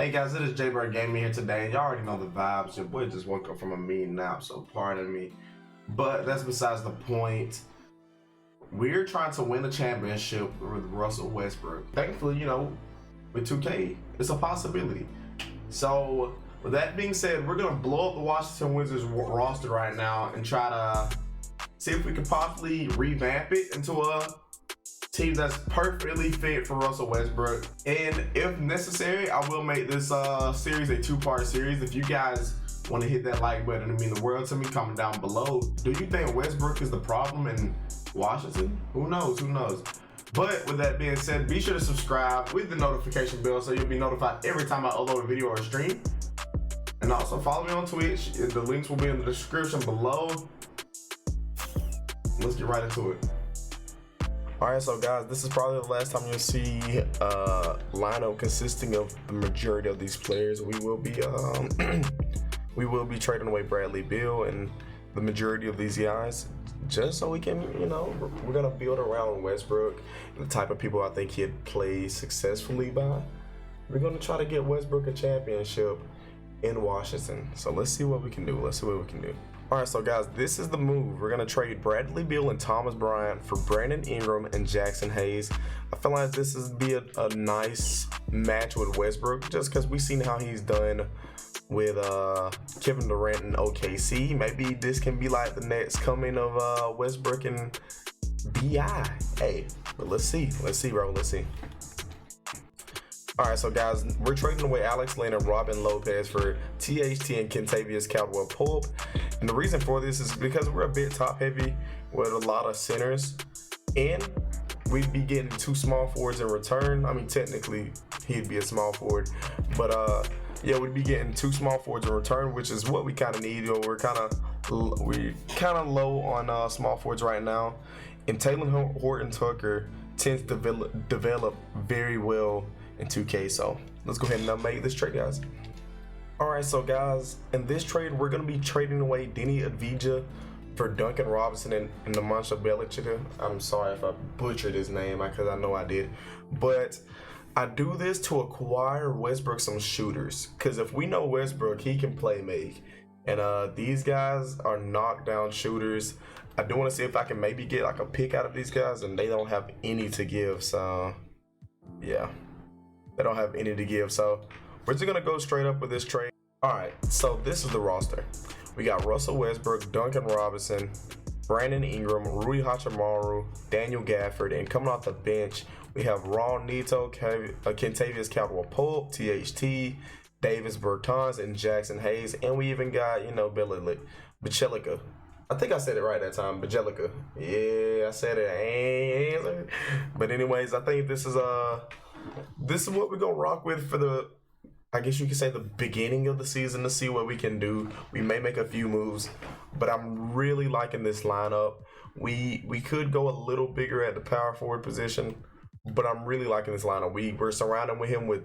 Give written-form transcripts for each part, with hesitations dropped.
Hey guys, it is J-Bird Gaming here today, and y'all already know the vibes. Your boy just woke up from a meeting nap, so pardon me. But that's besides the point. We're trying to win a championship with Russell Westbrook. Thankfully, with 2K, it's a possibility. So, with that being said, we're gonna blow up the Washington Wizards roster right now and try to see if we can possibly revamp it into a team that's perfectly fit for Russell Westbrook. And if necessary, I will make this series a two-part series. If you guys want to hit that like button, it mean the world to me. Comment down below. Do you think Westbrook is the problem in Washington? Who knows? Who knows? But with that being said, be sure to subscribe with the notification bell so you'll be notified every time I upload a video or a stream. And also follow me on Twitch. The links will be in the description below. Let's get right into it. Alright, so guys, this is probably the last time you'll see a lineup consisting of the majority of these players. We will be trading away Bradley Beal and the majority of these guys, just so we can, we're gonna build around Westbrook, the type of people I think he'd play successfully by. We're gonna try to get Westbrook a championship in Washington. So let's see what we can do. Alright, so guys, this is the move. We're going to trade Bradley Beal and Thomas Bryant for Brandon Ingram and Jackson Hayes. I feel like this is be a nice match with Westbrook, just because we've seen how he's done with Kevin Durant and OKC. Maybe this can be like the next coming of Westbrook and BI. Hey, but let's see, bro. Let's see. Alright, so guys, we're trading away Alex Len and Robin Lopez for THT and Kentavious Caldwell-Pope. And the reason for this is because we're a bit top heavy with a lot of centers, and we'd be getting two small forwards in return. I mean, technically he'd be a small forward, but yeah, we'd be getting two small forwards in return, which is what we kind of need. We're kind of low on small forwards right now, and Taylor Horton Tucker tends to develop very well in 2K. So let's go ahead and make this trade, guys. Alright, so guys, in this trade we're going to be trading away Denny Advija for Duncan Robinson and Nemanja Bjelica. I'm sorry if I butchered his name, because I know I did, but I do this to acquire Westbrook some shooters, because if we know Westbrook, he can play make, and these guys are knockdown shooters. I do want to see if I can maybe get like a pick out of these guys, and they don't have any to give. So yeah, they don't have any to give, so we're just gonna go straight up with this trade. Alright, so this is the roster. We got Russell Westbrook, Duncan Robinson, Brandon Ingram, Rui Hachimura, Daniel Gafford, and coming off the bench, we have Raul Neto, Kentavious Caldwell-Pope, THT, Davis Bertans, and Jackson Hayes, and we even got, Bjelica. I think I said it right that time, Bjelica. Yeah, I said it. But anyways, I think this is what we're gonna rock with for the, I guess you could say, the beginning of the season, to see what we can do. We may make a few moves, but I'm really liking this lineup. We could go a little bigger at the power forward position, but I'm really liking this lineup. We're surrounding with him with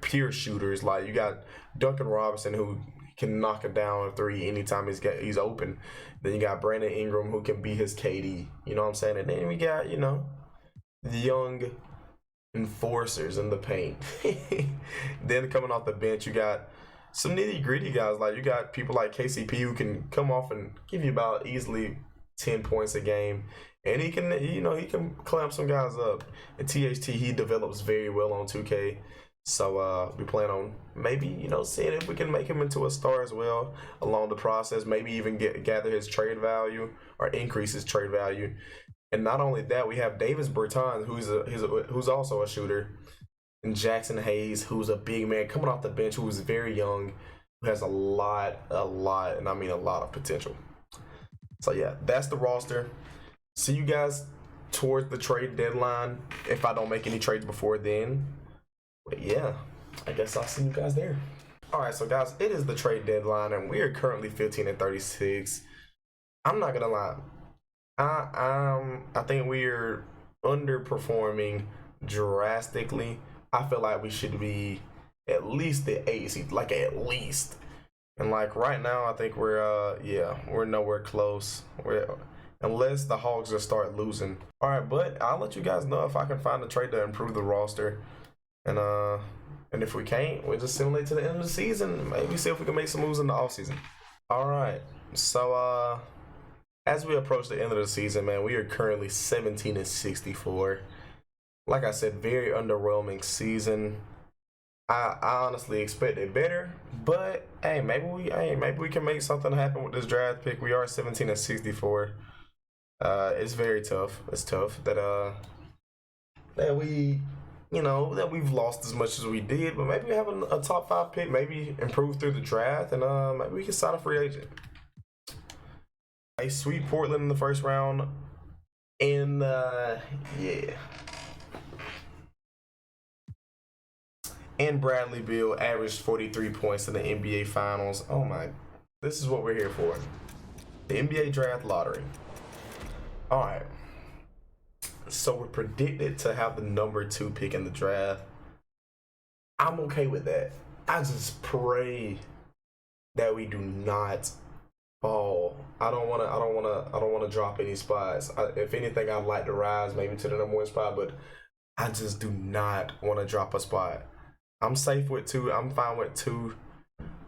pure shooters. Like, you got Duncan Robinson, who can knock it down a three anytime he's open. Then you got Brandon Ingram, who can be his KD. You know what I'm saying? And then we got, the young enforcers in the paint. Then coming off the bench, you got some nitty-gritty guys. Like, you got people like KCP, who can come off and give you about easily 10 points a game, and he can he can clamp some guys up. And THT, he develops very well on 2K, so we plan on maybe seeing if we can make him into a star as well along the process. Maybe even gather his trade value or increase his trade value. And not only that, we have Davis Bertans, who's also a shooter, and Jackson Hayes, who's a big man coming off the bench, who's very young, who has a lot, and I mean a lot of potential. So yeah, that's the roster. See you guys towards the trade deadline, if I don't make any trades before then. But yeah, I guess I'll see you guys there. Alright, so guys, it is the trade deadline, and we are currently 15-36. I'm not gonna lie, I think we're underperforming drastically. I feel like we should be at least the 8th seed, like at least. And like right now, I think we're nowhere close. Unless the Hogs just start losing. All right, but I'll let you guys know if I can find a trade to improve the roster, and And if we can't, we'll just simulate to the end of the season. Maybe see if we can make some moves in the offseason. All right. So as we approach the end of the season, man, we are currently 17-64. Like I said, very underwhelming season. I honestly expected better, but hey, maybe we can make something happen with this draft pick. We are 17-64. It's very tough. It's tough that we, that we've lost as much as we did, but maybe we have a top 5 pick, maybe improve through the draft, and maybe we can sign a free agent. A sweep Portland in the first round, and yeah. And Bradley Beal averaged 43 points in the NBA Finals. Oh my, this is what we're here for. The NBA Draft Lottery. All right. So we're predicted to have the number 2 pick in the draft. I'm okay with that. I just pray that we do not fall. I don't want to drop any spots. If anything, I'd like to rise maybe to the number 1 spot, but I just do not want to drop a spot. I'm safe with 2. I'm fine with 2,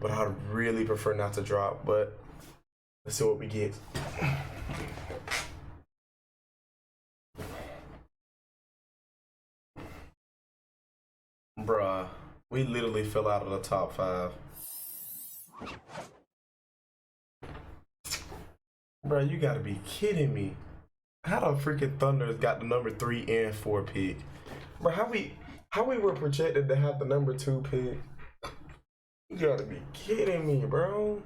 but I'd really prefer not to drop. But let's see what we get. Bruh, we literally fell out of the top 5. Bruh, you gotta be kidding me. How the freaking Thunder got the number 3 and 4 pick? Bruh, how we were projected to have the number 2 pick? You gotta be kidding me, bro.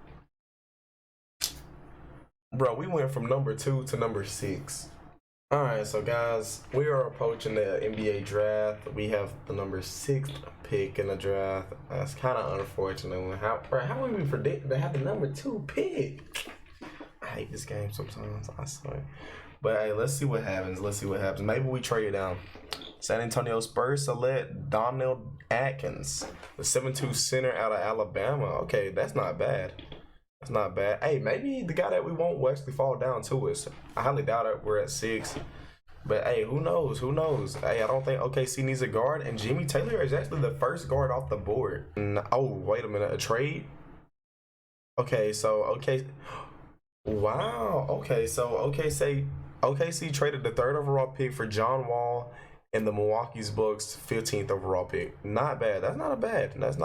Bro, we went from number 2 to number 6. Alright, so guys, we are approaching the NBA draft. We have the number 6th pick in the draft. That's kind of unfortunate. How would we predict to have the number 2 pick? I hate this game sometimes, I swear. But hey, let's see what happens. Maybe we trade it down. San Antonio Spurs select Donald Atkins, the 7'2" center out of Alabama. Okay, that's not bad. Hey, maybe the guy that we want will actually fall down to us. I highly doubt it. We're at 6. But hey, who knows? Hey, I don't think OKC needs a guard, and Jimmy Taylor is actually the first guard off the board. Oh, wait a minute, a trade? Okay, so wow. Okay, so OKC traded the 3rd overall pick for John Wall and the Milwaukee's Bucks 15th overall pick. Not bad. That's not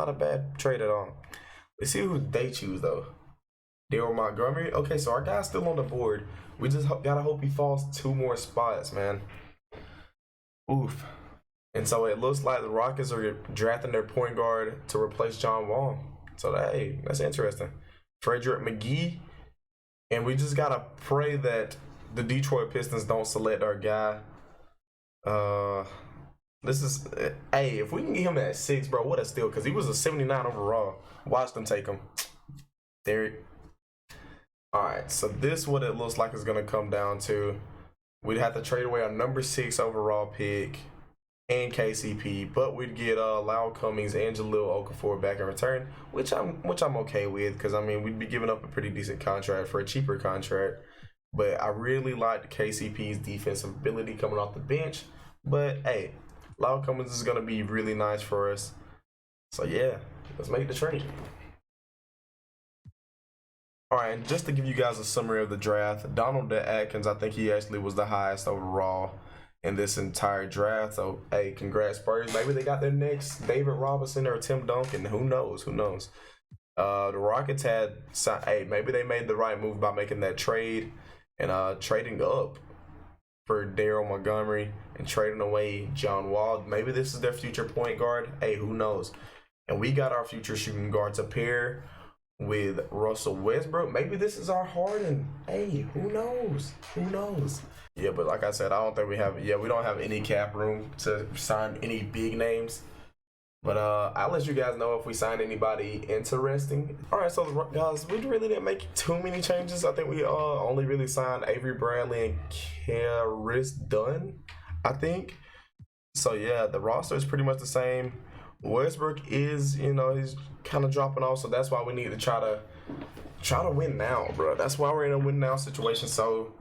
a bad trade at all. Let's see who they choose though. Daryl Montgomery. Okay, so our guy's still on the board. We just gotta hope he falls 2 more spots, man. Oof. And so it looks like the Rockets are drafting their point guard to replace John Wall. So that's interesting. Frederick McGee. And we just gotta pray that the Detroit Pistons don't select our guy. This is, hey, if we can get him at 6, bro, what a steal, because he was a 79 overall. Watch them take him. There. All right, so this is what it looks like it's going to come down to. We'd have to trade away our number 6 overall pick and KCP, but we'd get Lau Cummings and Jahlil Okafor back in return, which I'm okay with, because I mean we'd be giving up a pretty decent contract for a cheaper contract. But I really like KCP's defensive ability coming off the bench. But hey, Lau Cummings is going to be really nice for us. So yeah, let's make the trade. All right, and just to give you guys a summary of the draft, Donald Atkins, I think he actually was the highest overall in this entire draft. So hey, congrats Spurs. Maybe they got their next David Robinson or Tim Duncan. Who knows? The Rockets had, hey, maybe they made the right move by making that trade and trading up for Daryl Montgomery and trading away John Wall. Maybe this is their future point guard. Hey, who knows? And we got our future shooting guard to pair with Russell Westbrook. Maybe this is our Harden. Hey, who knows? Yeah, but like I said, I don't think we don't have any cap room to sign any big names. But I'll let you guys know if we sign anybody interesting. All right, so guys, we really didn't make too many changes. I think we only really signed Avery Bradley and Karis Dunn, I think. So yeah, the roster is pretty much the same. Westbrook is, he's kind of dropping off, so that's why we need to try to win now, bro. That's why we're in a win now situation. So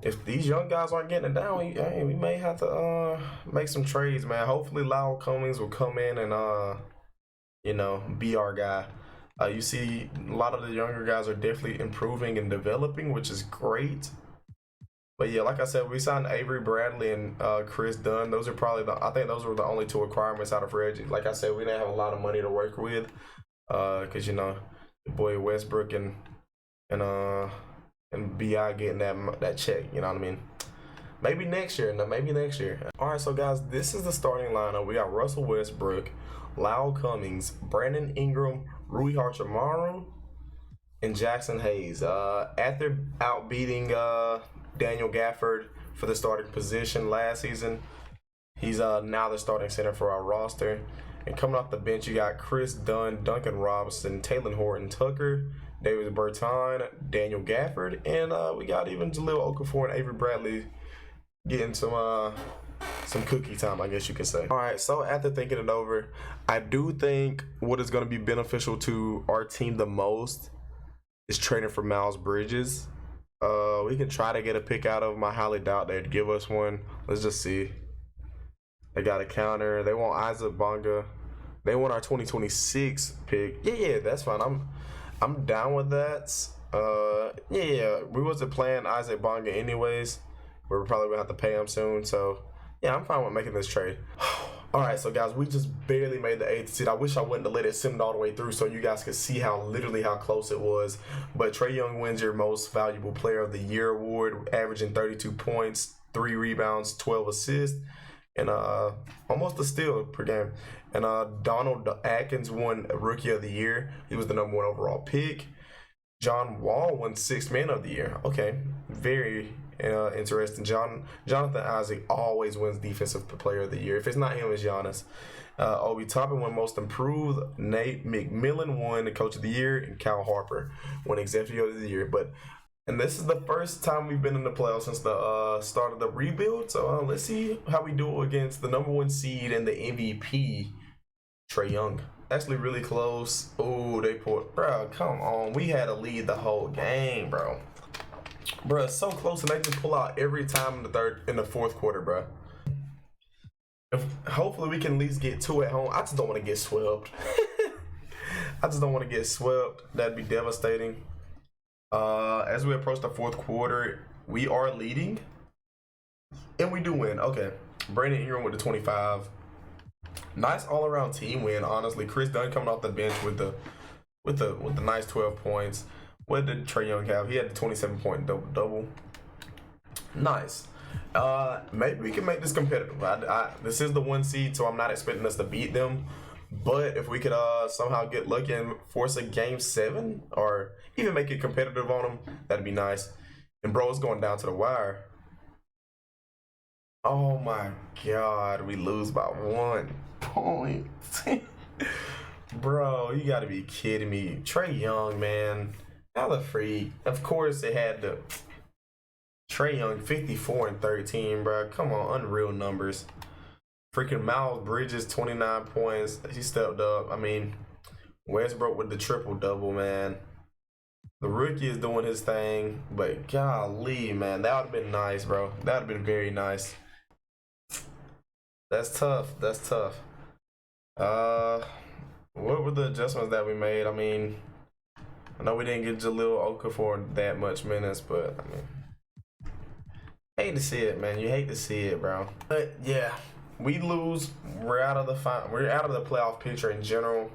if these young guys aren't getting it down, we may have to make some trades, man. Hopefully Lau Cummings will come in and be our guy. You see a lot of the younger guys are definitely improving and developing, which is great. But yeah, like I said, we signed Avery Bradley and Chris Dunn. Those are probably I think those were the only two requirements out of free agent. Like I said, we didn't have a lot of money to work with, because the boy Westbrook and Bi getting that check. You know what I mean? Maybe next year. No, maybe next year. All right, so guys, this is the starting lineup. We got Russell Westbrook, Lyle Cummings, Brandon Ingram, Rui Hachimura, and Jackson Hayes. After outbeating Daniel Gafford for the starting position last season, he's now the starting center for our roster. And coming off the bench, you got Chris Dunn, Duncan Robinson, Taylor Horton Tucker, David Berton, Daniel Gafford, and we got even Jahlil Okafor and Avery Bradley getting some cookie time, I guess you could say. All right, so after thinking it over, I do think what is going to be beneficial to our team the most is trading for Miles Bridges. We can try to get a pick out of him. I highly doubt they'd give us one. Let's just see. They got a counter. They want Isaac Bonga. They want our 2026 pick. Yeah, that's fine. I'm down with that. Yeah. We wasn't playing Isaac Bonga anyways. We're probably gonna have to pay him soon. So yeah, I'm fine with making this trade. All right, so guys, we just barely made the 8th seed. I wish I wouldn't have let it simmed all the way through so you guys could see how close it was. But Trae Young wins your Most Valuable Player of the Year award, averaging 32 points, 3 rebounds, 12 assists, and almost a steal per game. And Donald Atkins won Rookie of the Year. He was the #1 overall pick. John Wall won 6th Man of the Year. Okay, very interesting. Jonathan Isaac always wins Defensive Player of the Year. If it's not him, it's Giannis. Obi Toppin won Most Improved. Nate McMillan won the Coach of the Year, and Kyle Harper won Executive of the Year. And this is the first time we've been in the playoffs since the start of the rebuild. So let's see how we do against the #1 seed and the MVP, Trae Young. Actually really close. Oh, they pulled. Bro, come on. We had a lead the whole game, bro. Bro, it's so close, and they just pull out every time in the fourth quarter, bro. Hopefully we can at least get 2 at home. I just don't want to get swept. I just don't want to get swept. That'd be devastating. As we approach the fourth quarter, we are leading, and we do win. Okay, Brandon Ingram with the 25. Nice all-around team win, honestly. Chris Dunn coming off the bench with the nice 12 points. What did Trae Young have? He had the 27-point double. Nice. Maybe we can make this competitive. This is the 1 seed, so I'm not expecting us to beat them. But if we could somehow get lucky and force a game 7 or even make it competitive on them, that'd be nice. And bro, it's going down to the wire. Oh my God, we lose by 1 point. Bro, you gotta be kidding me. Trae Young, man. Hella free. Of course, it had to. Trae Young, 54 and 13, bro. Come on, unreal numbers. Freaking Miles Bridges, 29 points. He stepped up. I mean, Westbrook with the triple-double, man. The rookie is doing his thing, but golly, man, that would have been nice, bro. That would have been very nice. That's tough. That's tough. What were the adjustments that we made? I mean, I know we didn't get Jahlil Okafor that much minutes, but I mean, hate to see it, man. You hate to see it, bro. But yeah, we lose. We're out of the playoff picture in general.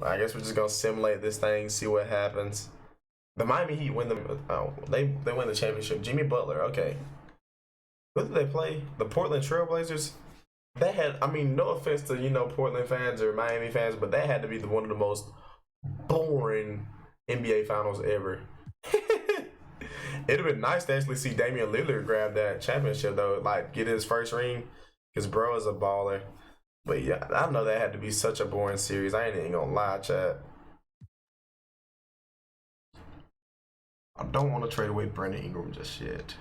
I guess we're just gonna simulate this thing, see what happens. The Miami Heat win they win the championship. Jimmy Butler, okay. Who did they play? The Portland Trailblazers. That had, I mean, no offense to Portland fans or Miami fans, but that had to be one of the most boring NBA finals ever. It'd have been nice to actually see Damian Lillard grab that championship though, like get his first ring, because bro is a baller. But yeah, I know that had to be such a boring series. I ain't even gonna lie, chat. I don't want to trade away Brandon Ingram just yet.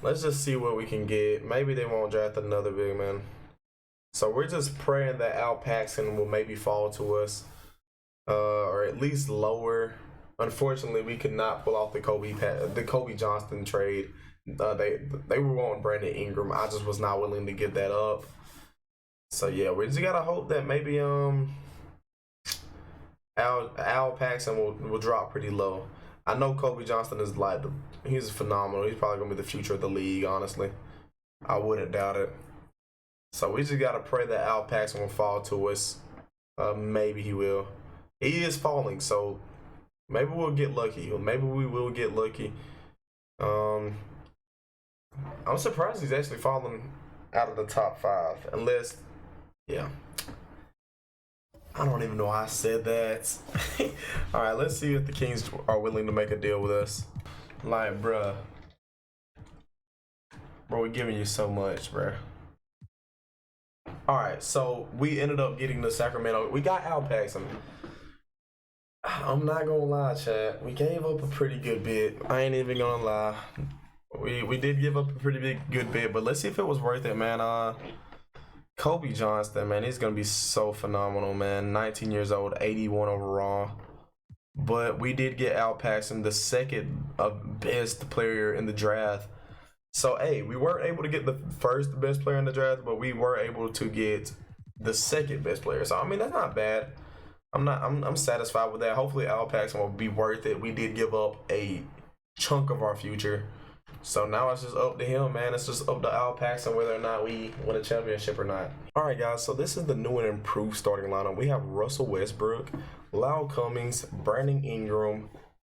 Let's just see what we can get. Maybe they won't draft another big man. So we're just praying that Al Paxson will maybe fall to us, or at least lower. Unfortunately, we could not pull off the Kobe Johnston trade. They were wanting Brandon Ingram. I just was not willing to give that up. So yeah, we just gotta hope that maybe Al Paxson will drop pretty low. I know Kobe Johnston is like he's phenomenal. He's probably gonna be the future of the league. Honestly, I wouldn't doubt it. So we just gotta pray that Al Paxson will fall to us. Maybe he will. He is falling, so maybe we'll get lucky. Maybe we will get lucky. I'm surprised he's actually falling out of the top 5. Unless, yeah. I don't even know why I said that. All right, let's see if the Kings are willing to make a deal with us. Like, bruh, we're giving you so much, bruh. All right, so we ended up getting the Sacramento. We got Al Paxson. I'm not gonna lie, Chad. We gave up a pretty good bid. I ain't even gonna lie. We did give up a pretty good bid, but let's see if it was worth it, man. Kobe Johnston, man, he's gonna be so phenomenal, man. 19 years old, 81 overall. But we did get Al Paxson, the second best player in the draft. So hey, we weren't able to get the first best player in the draft, but we were able to get the second best player. So I mean, that's not bad. I'm satisfied with that. Hopefully Al Paxson will be worth it. We did give up a chunk of our future. So now it's just up to him, man. It's just up to Al Paxson whether or not we win a championship or not. All right, guys. So this is the new and improved starting lineup. We have Russell Westbrook, Lyle Cummings, Brandon Ingram,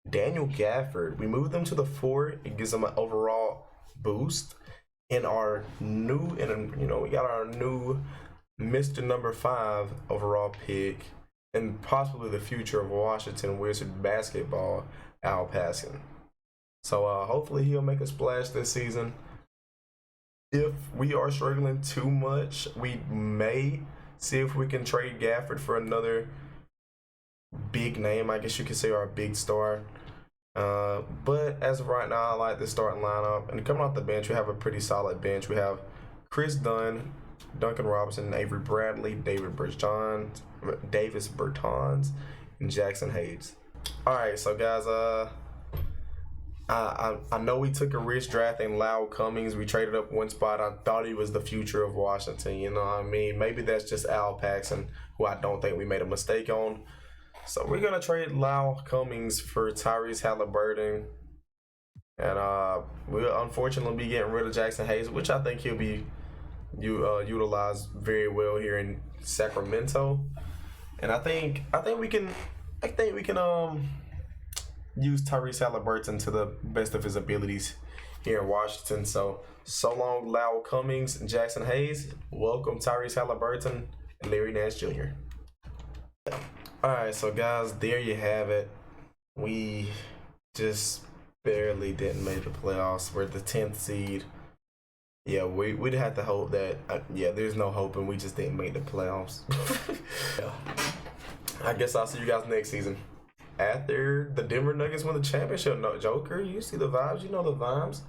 Daniel Gafford. We moved them to the 4. It gives them an overall boost. And our new, we got our new Mr. Number 5 overall pick and possibly the future of Washington Wizard basketball, Al Paxson. So hopefully he'll make a splash this season. If we are struggling too much, we may see if we can trade Gafford for another big name, I guess you could say, or a big star. But as of right now, I like the starting lineup. And coming off the bench, we have a pretty solid bench. We have Chris Dunn, Duncan Robinson, Avery Bradley, Davis Bertans, and Jackson Hayes. All right, so guys, I know we took a risk drafting Lyle Cummings. We traded up one spot. I thought he was the future of Washington. You know what I mean? Maybe that's just Al Paxson, who I don't think we made a mistake on. So we're gonna trade Lyle Cummings for Tyrese Halliburton, and we'll unfortunately be getting rid of Jackson Hayes, which I think he'll be utilized very well here in Sacramento. And I think we can use Tyrese Halliburton to the best of his abilities here in Washington. So long, Lyle Cummings and Jackson Hayes. Welcome, Tyrese Halliburton and Larry Nance Jr. All right, so guys, there you have it. We just barely didn't make the playoffs. We're the 10th seed. Yeah, we'd have to hope that. There's no hope, and we just didn't make the playoffs. Yeah. I guess I'll see you guys next season. After the Denver Nuggets win the championship. No, Joker, you see the vibes. You know the vibes.